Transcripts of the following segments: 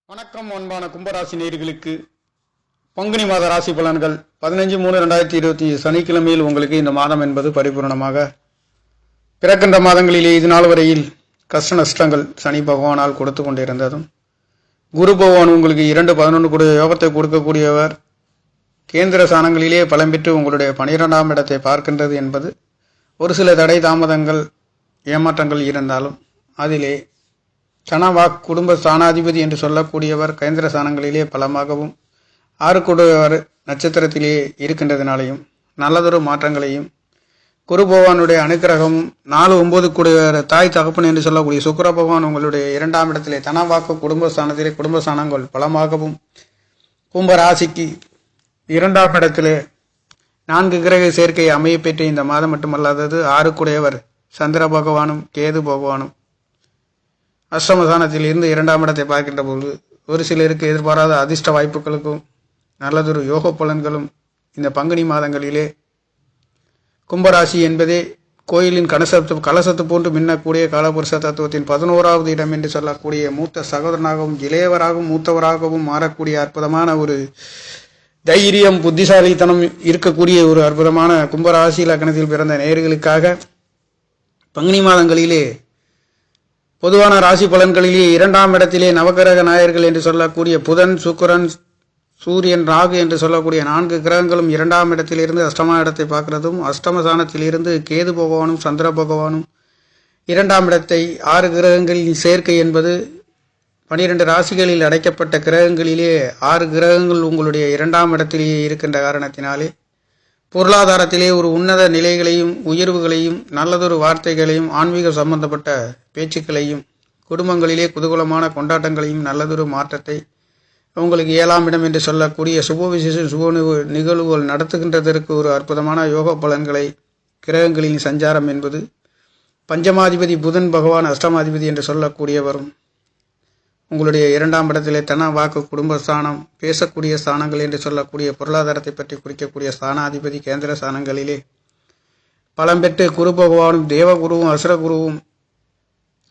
வணக்கம் அன்பான கும்பராசி நேயர்களுக்கு பங்குனி மாத ராசி பலன்கள் 15/3/2025 சனிக்கிழமையில் உங்களுக்கு இந்த மாதம் என்பது பரிபூர்ணமாக பிறக்கின்ற மாதங்களிலே இது நாள் வரையில் கஷ்ட நஷ்டங்கள் சனி பகவானால் கொடுத்து கொண்டிருந்ததும் குரு பகவான் உங்களுக்கு 2-11 கூடிய யோகத்தை கொடுக்கக்கூடியவர் கேந்திர ஸ்தானங்களிலே பலம் பெற்று உங்களுடைய 12ஆம் இடத்தை பார்க்கின்றது என்பது ஒரு சில தடை தாமதங்கள் ஏமாற்றங்கள் இருந்தாலும் அதிலே சனவாக் குடும்ப ஸ்தானாதிபதி என்று சொல்லக்கூடியவர் கேந்திர ஸ்தானங்களிலே பலமாகவும் 6 கூடியவர் நட்சத்திரத்திலே இருக்கின்றதினாலையும் நல்லதொரு மாற்றங்களையும் குரு பகவானுடைய அனுக்கிரகமும் 4-9 கூடியவர் தாய் தகப்பன் என்று சொல்லக்கூடிய சுக்கிர பகவான் உங்களுடைய 2ஆம் இடத்திலே தனவாக்கு குடும்பஸ்தானத்திலே குடும்பஸ்தானங்கள் பலமாகவும் கும்ப ராசிக்கு 2ஆம் இடத்திலே 4 கிரக சேர்க்கை அமைய பெற்று இந்த மாதம் மட்டுமல்லாதது 6 கூடியவர் சந்திர பகவானும் கேது பகவானும் அஷ்டமஸ்தானத்தில் இருந்து 2ஆம் இடத்தை பார்க்கின்ற பொழுது ஒரு சிலருக்கு எதிர்பாராத அதிர்ஷ்ட வாய்ப்புகளுக்கும் நல்லதொரு யோக பலன்களும் இந்த பங்குனி மாதங்களிலே கும்பராசி என்பதே கோயிலின் கலசத்து போன்று மின்னக்கூடிய காலபுருஷ தத்துவத்தின் 11வது இடம் என்று சொல்லக்கூடிய மூத்த சகோதரனாகவும் இளையவராகவும் மூத்தவராகவும் மாறக்கூடிய அற்புதமான ஒரு தைரியம் புத்திசாலித்தனம் இருக்கக்கூடிய ஒரு அற்புதமான கும்பராசி லக்னத்தில் பிறந்த நேயர்களுக்காக பங்குனி மாதங்களிலே பொதுவான ராசி பலன்களிலே 2ஆம் இடத்திலே நவகிரக நாயர்கள் என்று சொல்லக்கூடிய புதன் சுக்கிரன் சூரியன் ராகு என்று சொல்லக்கூடிய 4 கிரகங்களும் 2ஆம் இடத்திலிருந்து அஷ்டம இடத்தை பார்க்கிறதும் அஷ்டமஸ்தானத்திலிருந்து கேது பகவானும் சந்திர பகவானும் 2ஆம் இடத்தை 6 கிரகங்களின் சேர்க்கை என்பது 12 ராசிகளில் அடைக்கப்பட்ட கிரகங்களிலே 6 கிரகங்கள் உங்களுடைய 2ஆம் இடத்திலேயே இருக்கின்ற காரணத்தினாலே பொருளாதாரத்திலே ஒரு உன்னத நிலைகளையும் உயர்வுகளையும் நல்லதொரு வார்த்தைகளையும் ஆன்மீக சம்பந்தப்பட்ட பேச்சுக்களையும் குடும்பங்களிலே குதூகலமான கொண்டாட்டங்களையும் நல்லதொரு மாற்றத்தை உங்களுக்கு 7ஆம் இடம் என்று சொல்லக்கூடிய சுப விசேஷ சுப நிகழ்வுகள் நடத்துகின்றதற்கு ஒரு அற்புதமான யோக பலன்களை கிரகங்களின் சஞ்சாரம் என்பது பஞ்சமாதிபதி புதன் பகவான் அஷ்டமாதிபதி என்று சொல்லக்கூடியவரும் உங்களுடைய 2ஆம் இடத்திலே தன வாக்கு குடும்பஸ்தானம் பேசக்கூடிய ஸ்தானங்கள் என்று சொல்லக்கூடிய பொருளாதாரத்தை பற்றி குறிக்கக்கூடிய ஸ்தானாதிபதி கேந்திர ஸ்தானங்களிலே பலம் பெற்று குரு பகவானும் தேவகுருவும் அசுரகுருவும்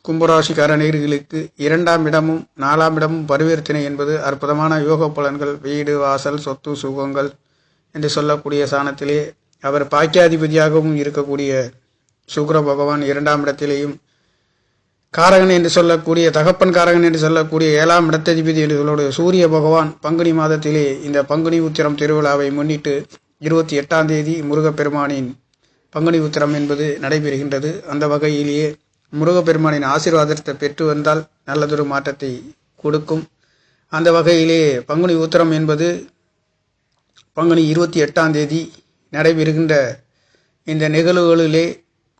கும்பராசிக்கார நேயர்களுக்கு 2ஆம் இடமும் 4ஆம் இடமும் பரிவர்த்தனை என்பது அற்புதமான யோக பலன்கள் வீடு வாசல் சொத்து சுகங்கள் என்று சொல்லக்கூடிய ஸ்தானத்திலே அவர் பாக்கியாதிபதியாகவும் இருக்கக்கூடிய சுக்கிர பகவான் 2ஆம் இடத்திலேயும் காரகன் என்று சொல்லக்கூடிய தகப்பன் காரகன் என்று சொல்லக்கூடிய 7ஆம் இடத்ததிபதி என்று சொல்லக்கூடிய சூரிய பகவான் பங்குனி மாதத்திலே இந்த பங்குனி உத்திரம் திருவிழாவை முன்னிட்டு 28ஆம் தேதி முருகப்பெருமானின் பங்குனி உத்திரம் என்பது நடைபெறுகின்றது. அந்த வகையிலேயே முருகப்பெருமானின் ஆசீர்வாதத்தை பெற்று வந்தால் நல்லதொரு மாற்றத்தை கொடுக்கும். அந்த வகையிலே பங்குனி உத்திரம் என்பது பங்குனி 28ஆம் தேதி நடைபெறுகின்ற இந்த நிகழ்வுகளிலே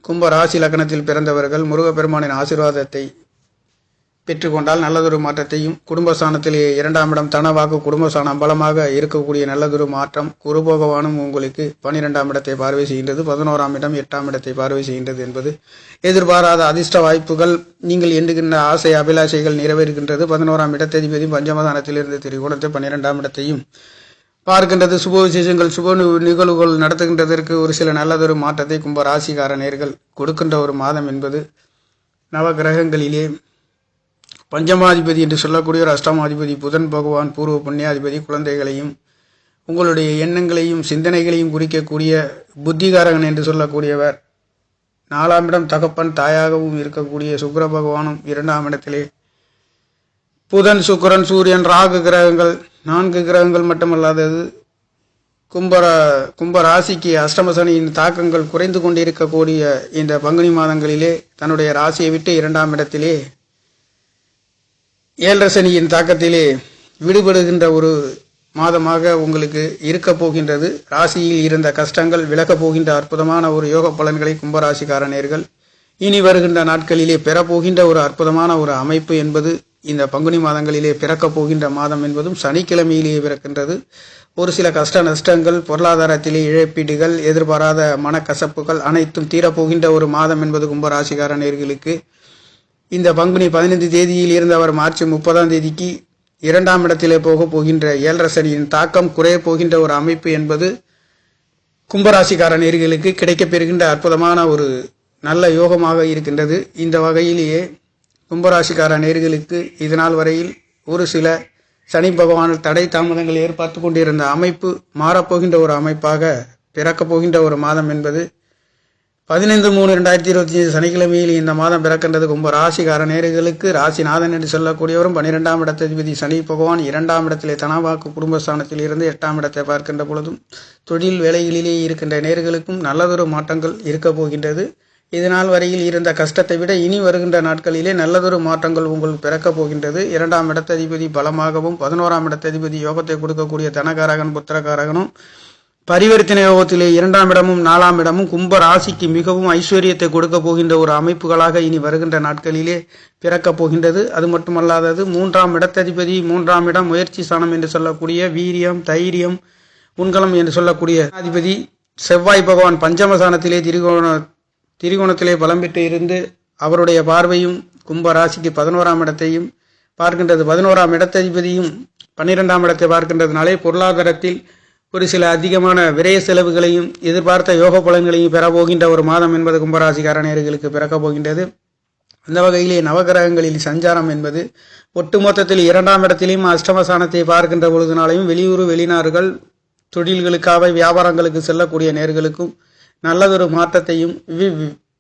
கும்ப ராசி லக்னத்தில் பிறந்தவர்கள் முருகப்பெருமானின் ஆசீர்வாதத்தை பெற்றுக்கொண்டால் நல்லதொரு மாற்றத்தையும் குடும்பஸ்தானத்திலே 2ஆம் இடம் தனவாக்கு குடும்பஸ்தானம் பலமாக இருக்கக்கூடிய நல்லதொரு மாற்றம் குரு பகவானும் உங்களுக்கு 12ஆம் இடத்தை பார்வை செய்கின்றது 11ஆம் இடம் 8ஆம் இடத்தை பார்வை செய்கின்றது என்பது எதிர்பாராத அதிர்ஷ்ட வாய்ப்புகள் நீங்கள் எண்ணுகின்ற ஆசை அபிலாஷைகள் நிறைவேறுகின்றது. 11ஆம் இடத்ததிபதி பஞ்சமஸ்தானத்திலிருந்து திரிகோணத்தை 12ஆம் இடத்தையும் பார்க்கின்றது. சுப விசேஷங்கள் சுப நிகழ்வுகள் நடத்துகின்றதற்கு ஒரு சில நல்லதொரு மாற்றத்தை கும்ப ராசிக்கார நேயர்கள் கொடுக்கின்ற ஒரு மாதம் என்பது நவ கிரகங்களிலே பஞ்சமாதிபதி என்று சொல்லக்கூடிய ஒரு அஷ்டமாதிபதி புதன் பகவான் பூர்வ புண்ணியாதிபதி குழந்தைகளையும் உங்களுடைய எண்ணங்களையும் சிந்தனைகளையும் குறிக்கக்கூடிய புத்திகாரகன் என்று சொல்லக்கூடியவர் 4ஆம் இடம் தகப்பன் தாயாகவும் இருக்கக்கூடிய சுக்கிர பகவானும் 2ஆம் இடத்திலே புதன் சுக்கிரன் சூரியன் ராகு கிரகங்கள் 4 கிரகங்கள் மட்டுமல்லாதது கும்ப ராசிக்கு அஷ்டமசனியின் தாக்கங்கள் குறைந்து கொண்டிருக்கக்கூடிய இந்த பங்குனி மாதங்களிலே தன்னுடைய ராசியை விட்டு 2ஆம் இடத்திலே 7 சனியின் தாக்கத்திலே விடுபடுகின்ற ஒரு மாதமாக உங்களுக்கு இருக்க போகின்றது. ராசியில் இருந்த கஷ்டங்கள் விலகப் போகின்ற அற்புதமான ஒரு யோக பலன்களை கும்பராசிக்காரர்கள் இனி வருகின்ற நாட்களிலே பெறப்போகின்ற ஒரு அற்புதமான ஒரு அமைப்பு என்பது இந்த பங்குனி மாதங்களிலே பிறக்கப் போகின்ற மாதம் என்பதும் சனிக்கிழமையிலேயே பிறக்கின்றது. ஒரு சில கஷ்ட நஷ்டங்கள் பொருளாதாரத்திலே இழப்பீடுகள் எதிர்பாராத மனக்கசப்புகள் அனைத்தும் தீரப்போகின்ற ஒரு மாதம் என்பது கும்பராசிக்கார நேயர்களுக்கு இந்த பங்குனி 15 தேதியில் இருந்து அவர் மார்ச் 30ஆம் தேதிக்கு 2ஆம் இடத்திலே போகின்ற 7 சனியின் தாக்கம் குறைய போகின்ற ஒரு அமைப்பு என்பது கும்பராசிக்கார நேயர்களுக்கு கிடைக்கப்பெறுகின்ற அற்புதமான ஒரு நல்ல யோகமாக இருக்கின்றது. இந்த வகையிலேயே கும்பராசிக்கார நேயர்களுக்கு இதனால் வரையில் ஒரு சில சனி பகவான் தடை தாமதங்கள் ஏற்படுத்தி கொண்டிருந்த அமைப்பு மாறப்போகின்ற ஒரு அமைப்பாக பிறக்கப் போகின்ற ஒரு மாதம் என்பது 15/3/2025 சனிக்கிழமையில் இந்த மாதம் பிறக்கின்றது. கும்ப ராசிக்கார நேயர்களுக்கு ராசிநாதன் என்று சொல்லக்கூடியவரும் 12ஆம் இடத்ததிபதி சனி பகவான் 2ஆம் இடத்திலே தனவாக்கு குடும்பஸ்தானத்தில் இருந்து 8ஆம் இடத்தை பார்க்கின்ற பொழுதும் தொழில் வேலைகளிலே இருக்கின்ற நேயர்களுக்கும் நல்லதொரு மாற்றங்கள் இருக்க போகின்றது. இதனால் வரையில் இருந்த கஷ்டத்தை விட இனி வருகின்ற நாட்களிலே நல்லதொரு மாற்றங்கள் உங்களுக்கு பிறக்கப் போகின்றது. 2ஆம் இடத்ததிபதி பலமாகவும் 11ஆம் இடத்ததிபதி யோகத்தை கொடுக்கக்கூடிய தனகாரகன் புத்திரகாரகனும் பரிவர்த்தனை யோகத்திலே 2ஆம் இடமும் 4ஆம் இடமும் கும்ப ராசிக்கு மிகவும் ஐஸ்வர்யத்தை கொடுக்க போகின்ற ஒரு அமைப்புகளாக இனி வருகின்ற நாட்களிலே பிறக்கப் போகின்றது. அது மட்டுமல்லாதது 3ஆம் இடத்ததிபதி 3ஆம் இடம் முயற்சி ஸ்தானம் என்று சொல்லக்கூடிய வீரியம் தைரியம் உண்கலம் என்று சொல்லக்கூடிய அதிபதி செவ்வாய் பகவான் பஞ்சமஸ்தானத்திலே திரிகோணத்திலே பலம் பெற்று இருந்து அவருடைய பார்வையும் கும்ப ராசிக்கு 11ஆம் இடத்தையும் பார்க்கின்றது. 11ஆம் இடத்ததிபதியும் 12ஆம் இடத்தை பார்க்கின்றதுனாலே பொருளாதாரத்தில் ஒரு சில அதிகமான விரய செலவுகளையும் எதிர்பார்த்த யோக பலன்களையும் பெறப்போகின்ற ஒரு மாதம் என்பது கும்பராசிக்கார நேயர்களுக்கு பிறக்கப் போகின்றது. அந்த வகையிலே நவகிரகங்களில் சஞ்சாரம் என்பது ஒட்டுமொத்தத்தில் 2ஆம் இடத்திலையும் அஷ்டமஸ்தானத்தை பார்க்கின்ற பொழுதுனாலையும் வெளியூர் வெளிநாடுகள் தொழில்களுக்காக வியாபாரங்களுக்கு செல்லக்கூடிய நேயர்களுக்கும் நல்லதொரு மாற்றத்தையும்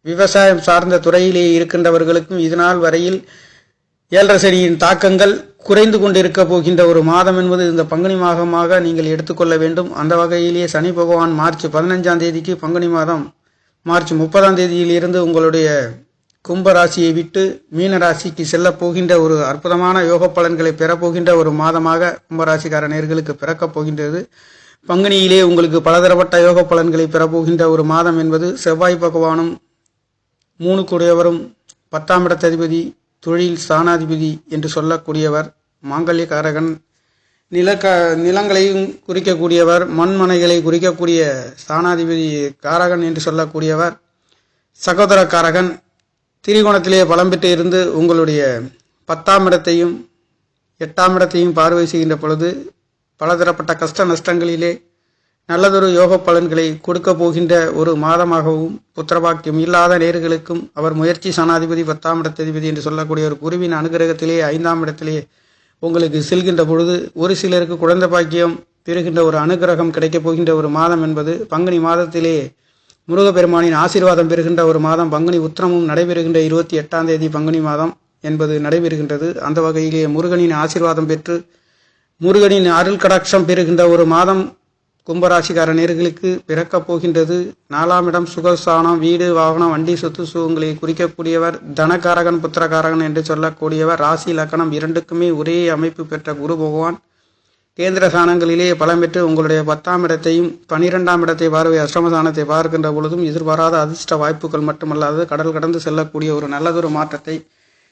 விவசாயம் சார்ந்த துறையிலே இருக்கின்றவர்களுக்கும் இதனால் வரையில் 7.5 சனியின் தாக்கங்கள் குறைந்து கொண்டிருக்க போகின்ற ஒரு மாதம் என்பது இந்த பங்குனி மாதமாக நீங்கள் எடுத்துக்கொள்ள வேண்டும். அந்த வகையிலேயே சனி பகவான் மார்ச் 15ஆம் தேதிக்கு பங்குனி மாதம் மார்ச் 30ஆம் தேதியிலிருந்து உங்களுடைய கும்ப ராசியை விட்டு மீன ராசிக்கு செல்ல போகின்ற ஒரு அற்புதமான யோக பலன்களை பெறப்போகின்ற ஒரு மாதமாக கும்பராசிக்கார நேயர்களுக்கு பிறக்கப் போகின்றது. பங்குனியிலே உங்களுக்கு பலதரப்பட்ட யோக பலன்களை பெறப்போகின்ற ஒரு மாதம் என்பது செவ்வாய் பகவானும் 3 கூடியவரும் 10ஆம் இடத்ததிபதி தொழில் ஸ்தானாதிபதி என்று சொல்லக்கூடியவர் மாங்கல்யக்காரகன் நிலங்களையும் குறிக்கக்கூடியவர் மண்மனைகளை குறிக்கக்கூடிய ஸ்தானாதிபதி காரகன் என்று சொல்லக்கூடியவர் சகோதரக்காரகன் திரிகோணத்திலே பலம் பெற்று இருந்து உங்களுடைய 10ஆம் இடத்தையும் 8ஆம் இடத்தையும் பார்வை செய்கின்ற பொழுது பலதரப்பட்ட கஷ்ட நஷ்டங்களிலே நல்லதொரு யோக பலன்களை கொடுக்க போகின்ற ஒரு மாதமாகவும் புத்திரபாக்கியம் இல்லாத நேயர்களுக்கும் அவர் முயற்சி சனாதிபதி 10ஆம் இடத்ததிபதி என்று சொல்லக்கூடிய ஒரு குருவின் அனுகிரகத்திலே 5ஆம் இடத்திலே உங்களுக்கு செல்கின்ற பொழுது ஒரு சிலருக்கு குழந்தை பாக்கியம் பெறுகின்ற ஒரு அனுகிரகம் கிடைக்கப் போகின்ற ஒரு மாதம் என்பது பங்குனி மாதத்திலே முருகப்பெருமானின் ஆசீர்வாதம் பெறுகின்ற ஒரு மாதம். பங்குனி உத்திரமும் நடைபெறுகின்ற 28ஆம் தேதி பங்குனி மாதம் என்பது நடைபெறுகின்றது. அந்த வகையிலே முருகனின் ஆசீர்வாதம் பெற்று முருகனின் அருள் கடாட்சம் பெறுகின்ற ஒரு மாதம் கும்பராசிக்கார நேயர்களுக்கு பிறக்கப் போகின்றது. 4ஆம் இடம் சுகஸ்தானம் வீடு வாகனம் வண்டி சொத்து சுகங்களை குறிக்கக்கூடியவர் தனகாரகன் புத்திரகாரகன் என்று சொல்லக்கூடியவர். ராசி லக்கணம் இரண்டுக்குமே ஒரே அமைப்பு பெற்ற குரு பகவான் கேந்திர ஸ்தானங்களிலே பலம் பெற்று உங்களுடைய 10ஆம் இடத்தையும் 12ஆம் இடத்தை பார்வை அஷ்டமஸ்தானத்தை பார்க்கின்ற பொழுதும் எதிர்பாராத அதிர்ஷ்ட வாய்ப்புகள் மட்டுமல்லாது கடல் கடந்து செல்லக்கூடிய ஒரு நல்லதொரு மாற்றத்தை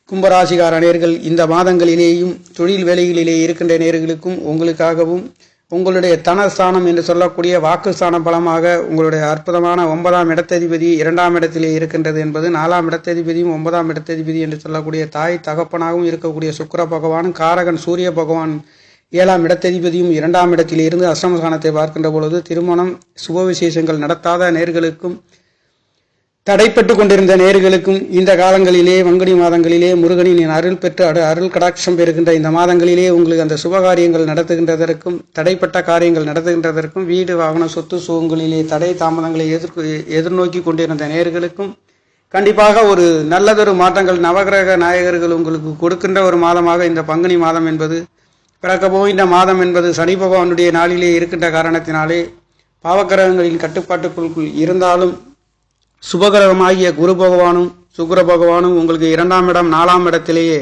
கும்பராசிக்கார நேயர்கள் இந்த மாதங்களிலேயும் தொழில் வேலைகளிலே இருக்கின்ற நேயர்களுக்கும் உங்களுக்காகவும் உங்களுடைய தனஸ்தானம் என்று சொல்லக்கூடிய வாக்குஸ்தானம் பலமாக உங்களுடைய அற்புதமான 9ஆம் இடத்ததிபதி 2ஆம் இடத்திலே இருக்கின்றது என்பது 4ஆம் இடத்ததிபதியும் 9ஆம் இடத்ததிபதி என்று சொல்லக்கூடிய தாய் தகப்பனாகவும் இருக்கக்கூடிய சுக்கிர பகவான் காரகன் சூரிய பகவான் 7ஆம் இடத்ததிபதியும் 2ஆம் இடத்திலே இருந்து அஷ்டமஸ்தானத்தை பார்க்கின்ற பொழுது திருமணம் சுப விசேஷங்கள் நடத்தாத நேயர்களுக்கும் தடைப்பட்டு கொண்டிருந்த நேயர்களுக்கும் இந்த காலங்களிலே பங்குனி மாதங்களிலே முருகனின் அருள் பெற்று அருள் கடாட்சம் பெறுகின்ற இந்த மாதங்களிலே உங்களுக்கு அந்த சுபகாரியங்கள் நடத்துகின்றதற்கும் தடைப்பட்ட காரியங்கள் நடத்துகின்றதற்கும் வீடு வாகன சொத்து சுகங்களிலே தடை தாமதங்களை எதிர்நோக்கி கொண்டிருந்த நேயர்களுக்கும் கண்டிப்பாக ஒரு நல்லதொரு மாற்றங்கள் நவகிரக நாயகர்கள் உங்களுக்கு கொடுக்கின்ற ஒரு மாதமாக இந்த பங்குனி மாதம் என்பது பிறக்க போகின்ற மாதம் என்பது சனி பகவானுடைய நாளிலே இருக்கின்ற காரணத்தினாலே பாவக்கிரகங்களின் கட்டுப்பாட்டுக்குள் இருந்தாலும் சுபகிரகமாகிய குரு பகவானும் சுக்கிர பகவானும் உங்களுக்கு 2ஆம் இடம் 4ஆம் இடத்திலேயே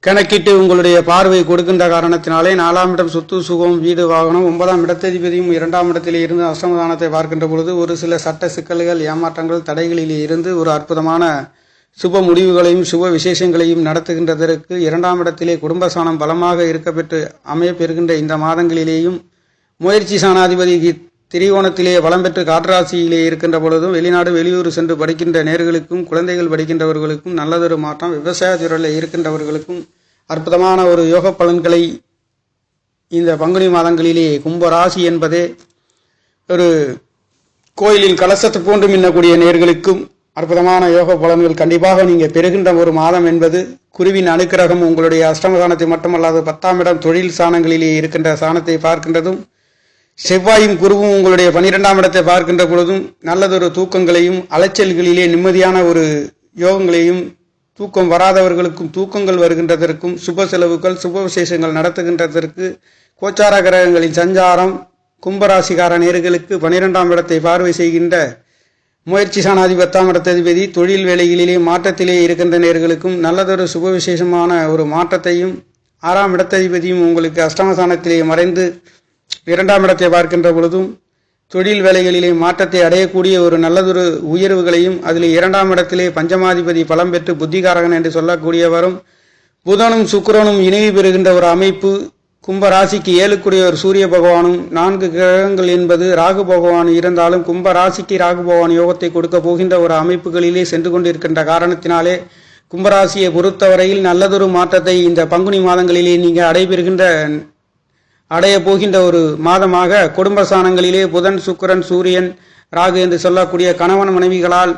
கணக்கிட்டு உங்களுடைய பார்வை கொடுக்கின்ற காரணத்தினாலே 4ஆம் இடம் சொத்து சுகம் வீடு வாகனம் 9ஆம் இடத்ததிபதியும் 2ஆம் இடத்திலே இருந்து அஷ்டமஸ்தானத்தை பார்க்கின்ற பொழுது ஒரு சில சட்ட சிக்கல்கள் ஏமாற்றங்கள் தடைகளிலே இருந்து ஒரு அற்புதமான சுப முடிவுகளையும் சுப விசேஷங்களையும் நடத்துகின்றதற்கு 2ஆம் இடத்திலே குடும்பஸ்தானம் பலமாக இருக்கப்பெற்று அமையப்பெறுகின்ற இந்த மாதங்களிலேயும் முயற்சி சாணாதிபதிக்கு திரிகோணத்திலே வளம் பெற்று காற்றராசியிலே இருக்கின்ற பொழுதும் வெளிநாடு வெளியூர் சென்று படிக்கின்ற நேர்களுக்கும் குழந்தைகள் படிக்கின்றவர்களுக்கும் நல்லதொரு மாற்றம் விவசாய துறையில் இருக்கின்றவர்களுக்கும் அற்புதமான ஒரு யோக பலன்களை இந்த பங்குனி மாதங்களிலே கும்ப ராசி என்பதே ஒரு கோயிலில் கலசத்தை போன்று மின்னக்கூடிய நேர்களுக்கும் அற்புதமான யோக பலன்கள் கண்டிப்பாக நீங்கள் பெறுகின்ற ஒரு மாதம் என்பது குருவின் அனுக்கிரகம் உங்களுடைய அஷ்டம மட்டுமல்லாது 10ஆம் இடம் தொழில் ஸ்தானங்களிலே இருக்கின்ற ஸ்தானத்தை பார்க்கின்றதும், செவ்வாயும் குருவும் உங்களுடைய 12ஆம் இடத்தை பார்க்கின்ற பொழுதும் நல்லதொரு தூக்கங்களையும் அலைச்சல்களிலே நிம்மதியான ஒரு யோகங்களையும், தூக்கம் வராதவர்களுக்கும் தூக்கங்கள் வருகின்றதற்கும், சுப செலவுகள் சுப விசேஷங்கள் நடத்துகின்றதற்கு கோச்சார கிரகங்களின் சஞ்சாரம் கும்பராசிகார நேர்களுக்கு 12ஆம் இடத்தை பார்வை செய்கின்ற முயற்சி சாணாதி 10ஆம் இடத்ததிபதி தொழில் வேலைகளிலே மாற்றத்திலே இருக்கின்ற நேர்களுக்கும் நல்லதொரு சுப விசேஷமான ஒரு மாற்றத்தையும், 6ஆம் இடத்ததிபதியும் உங்களுக்கு அஷ்டமஸ்தானத்திலே மறைந்து 2ஆம் இடத்தை பார்க்கின்ற பொழுதும் தொழில் வேலைகளிலே மாற்றத்தை அடையக்கூடிய ஒரு நல்லதொரு உயர்வுகளையும், அதில் 2ஆம் இடத்திலே பஞ்சமாதிபதி பலம் பெற்று புத்திகாரகன் என்று சொல்லக்கூடியவரும் புதனும் சுக்கிரனும் இணைவு பெறுகின்ற ஒரு அமைப்பு, கும்ப ராசிக்கு 7க்குரியவர் சூரிய பகவானும் 4 கிரகங்கள் என்பது ராகு பகவான் இருந்தாலும் கும்ப ராசிக்கு ராகு பகவான் யோகத்தை கொடுக்க போகின்ற ஒரு அமைப்புகளிலே சென்று கொண்டிருக்கின்ற காரணத்தினாலே கும்பராசியை பொறுத்தவரையில் நல்லதொரு மாற்றத்தை இந்த பங்குனி மாதங்களிலே நீங்கள் அடைய போகின்ற ஒரு மாதமாக குடும்ப ஸ்தானங்களிலே புதன் சுக்கிரன் சூரியன் ராகு என்று சொல்லக்கூடிய கணவன் மனைவிகளால்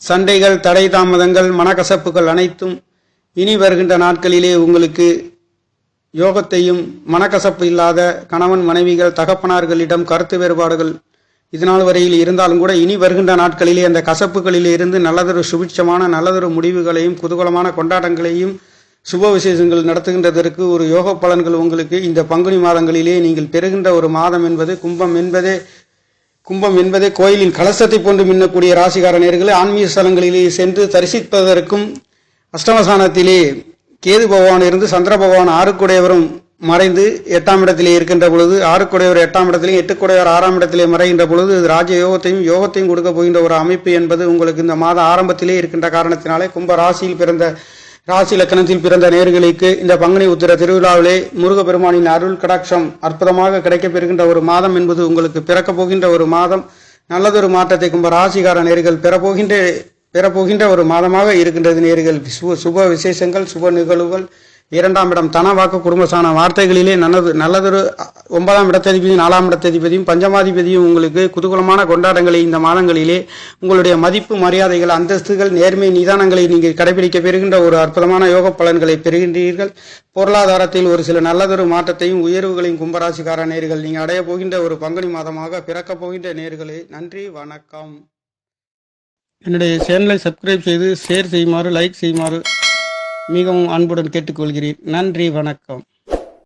சண்டைகள் தடை தாமதங்கள் மனக்கசப்புகள் அனைத்தும் இனி வருகின்ற நாட்களிலே உங்களுக்கு யோகத்தையும், மனக்கசப்பு இல்லாத கணவன் மனைவிகள் தகப்பனார்களிடம் கருத்து வேறுபாடுகள் இதனால் வரையில் இருந்தாலும் கூட இனி வருகின்ற நாட்களிலே அந்த கசப்புகளிலே இருந்து நல்லதொரு சுபிட்சமான நல்லதொரு முடிவுகளையும் குதூகலமான கொண்டாட்டங்களையும் சுப விசேஷங்கள் நடத்துகின்றதற்கு ஒரு யோக பலன்கள் உங்களுக்கு இந்த பங்குனி மாதங்களிலே நீங்கள் பெறுகின்ற ஒரு மாதம் என்பது கும்பம் என்பதே கோயிலின் கலசத்தை போன்று மின்னக்கூடிய ராசிகார நேயர்களே ஆன்மீக ஸ்தலங்களிலே சென்று தரிசிப்பதற்கும், அஷ்டமஸ்தானத்திலே கேது பகவான் இருந்து சந்திர பகவான் 6க்குடையவரும் மறைந்து 8ஆம் இடத்திலே இருக்கின்ற பொழுது 6க்குடையவர் 8ஆம் இடத்திலே 8க்குடையவர் 6ஆம் இடத்திலே மறைகின்ற பொழுது ராஜ யோகத்தையும் கொடுக்க போகின்ற ஒரு அமைப்பு என்பது உங்களுக்கு இந்த மாத ஆரம்பத்திலே இருக்கின்ற காரணத்தினாலே கும்ப ராசியில் பிறந்த ராசி லக்கணத்தில் பிறந்த நேயர்களுக்கு இந்த பங்குனி உத்திர திருவிழாவிலே முருகப்பெருமானின் அருள் கடாட்சம் அற்புதமாக கிடைக்கப் பெறுகின்ற ஒரு மாதம் என்பது உங்களுக்கு பிறக்கப் போகின்ற ஒரு மாதம். நல்லதொரு மாற்றத்தை கும்ப ராசிகார நேயர்கள் பெறப்போகின்ற ஒரு மாதமாக இருக்கின்றது. நேர்கள் சுப விசேஷங்கள் சுப நிகழ்வுகள், 2ஆம் இடம் தனவாக்கு குடும்பஸ்தான வார்த்தைகளிலே நல்லதொரு 9ஆம் இடத்ததிபதியும் 4ஆம் இடத்ததிபதியும் பஞ்சமாதிபதியும் உங்களுக்கு குதூகலமான கொண்டாட்டங்களை இந்த மாதங்களிலே உங்களுடைய மதிப்பு மரியாதைகள் அந்தஸ்துகள் நேர்மை நிதானங்களை நீங்கள் கடைபிடிக்க பெறுகின்ற ஒரு அற்புதமான யோக பலன்களை பெறுகின்றீர்கள். பொருளாதாரத்தில் ஒரு சில நல்லதொரு மாற்றத்தையும் உயர்வுகளையும் கும்பராசிக்கார நேர்கள் நீங்கள் அடைய போகின்ற ஒரு பங்குனி மாதமாக பிறக்கப் போகின்ற நேர்களே. நன்றி, வணக்கம். என்னுடைய சேனலை சப்ஸ்கிரைப் செய்து ஷேர் செய்யுமாறு லைக் செய்யுமாறு மிகவும் அன்புடன் கேட்டுக்கொள்கிறேன். நன்றி, வணக்கம்.